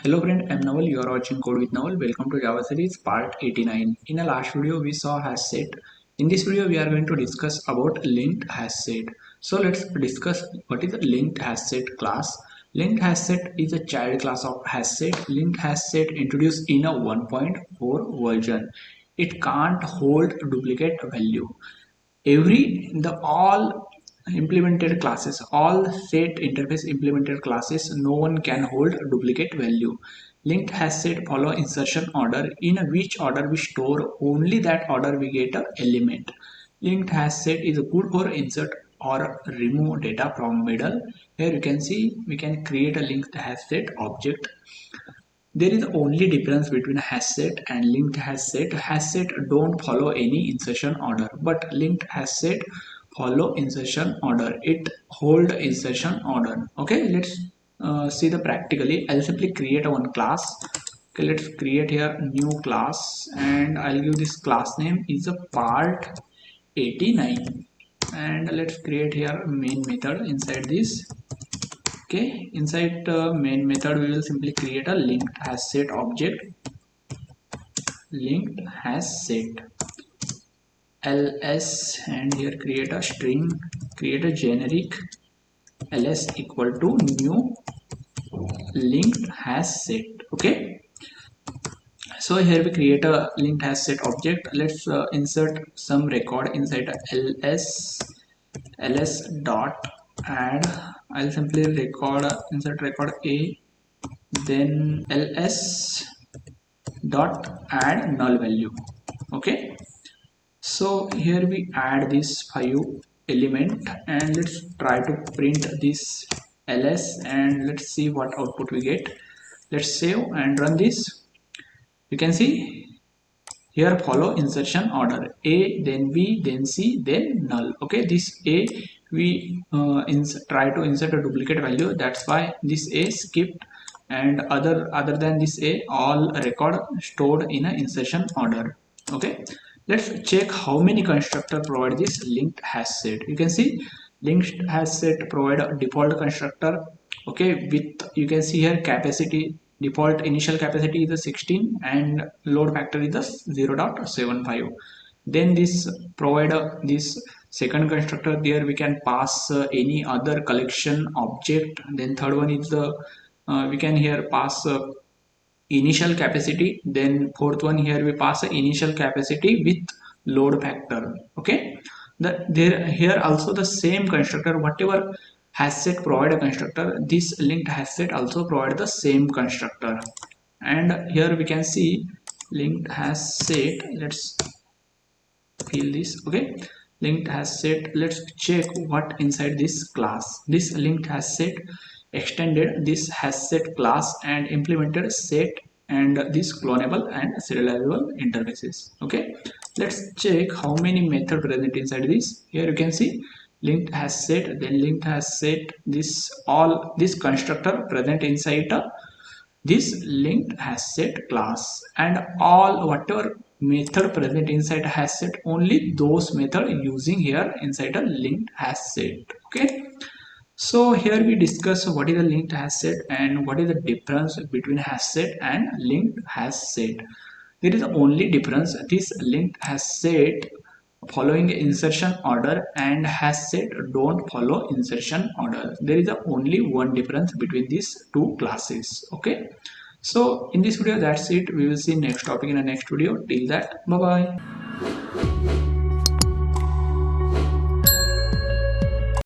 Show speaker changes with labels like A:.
A: Hello friend, I'm Naval. You are watching Code with Naval. Welcome to Java series part 89. In the last video we saw HashSet. In this video we are going to discuss about LinkedHashSet. So let's discuss what is the LinkedHashSet class. LinkedHashSet is a child class of HashSet. LinkedHashSet introduced in a 1.4 version. It can't hold duplicate value. All implemented classes, all set interface implemented classes, no one can hold duplicate value. LinkedHashSet follow insertion order, in which order we store, only that order we get a element. LinkedHashSet is good for insert or remove data from middle. Here you can see we can create a LinkedHashSet object. There is only difference between HashSet and LinkedHashSet. HashSet don't follow any insertion order, but LinkedHashSet follow insertion order. It hold insertion order. Okay, let's see the practically. I'll simply create a one class. Okay, let's create here new class, and I'll give this class name is a part 89, and let's create here main method inside this. Okay, inside main method we will simply create a LinkedHashSet object, LinkedHashSet ls, and here create a string, create a generic ls equal to new LinkedHashSet. Okay, so here we create a LinkedHashSet object. Let's insert some record inside ls dot add. I'll simply insert record a, then ls dot add null value. Okay, so here we add this 5 element, and let's try to print this ls, and let's see what output we get. Let's save and run this. You can see here follow insertion order, a, then b, then c, then null. Okay, this a we try to insert a duplicate value, that's why this a skipped, and other than this a, all record stored in a insertion order. Okay, let's check how many constructor provide this LinkedHashSet. You can see LinkedHashSet provide a default constructor. Okay, with, you can see here capacity, default initial capacity is a 16 and load factor is a 0.75. Then this provide this second constructor, there we can pass any other collection object. Then third one is the we can here pass initial capacity. Then fourth one, here we pass initial capacity with load factor. Okay, here also the same constructor, whatever HashSet provide a constructor, this LinkedHashSet also provide the same constructor. And here we can see LinkedHashSet, let's fill this. Okay, LinkedHashSet, let's check what inside this class. This LinkedHashSet extended this HashSet class and implemented set and this clonable and serializable interfaces. Okay, let's check how many methods present inside this. Here you can see LinkedHashSet, then LinkedHashSet, this constructor present inside this LinkedHashSet class, and all whatever method present inside HashSet, only those method using here inside a LinkedHashSet. Okay, so here we discuss what is a LinkedHashSet and what is the difference between HashSet and LinkedHashSet. There is only difference, this LinkedHashSet following insertion order and HashSet don't follow insertion order. There is only one difference between these two classes. Okay, so in this video that's it. We will see next topic in the next video. Till that, bye bye.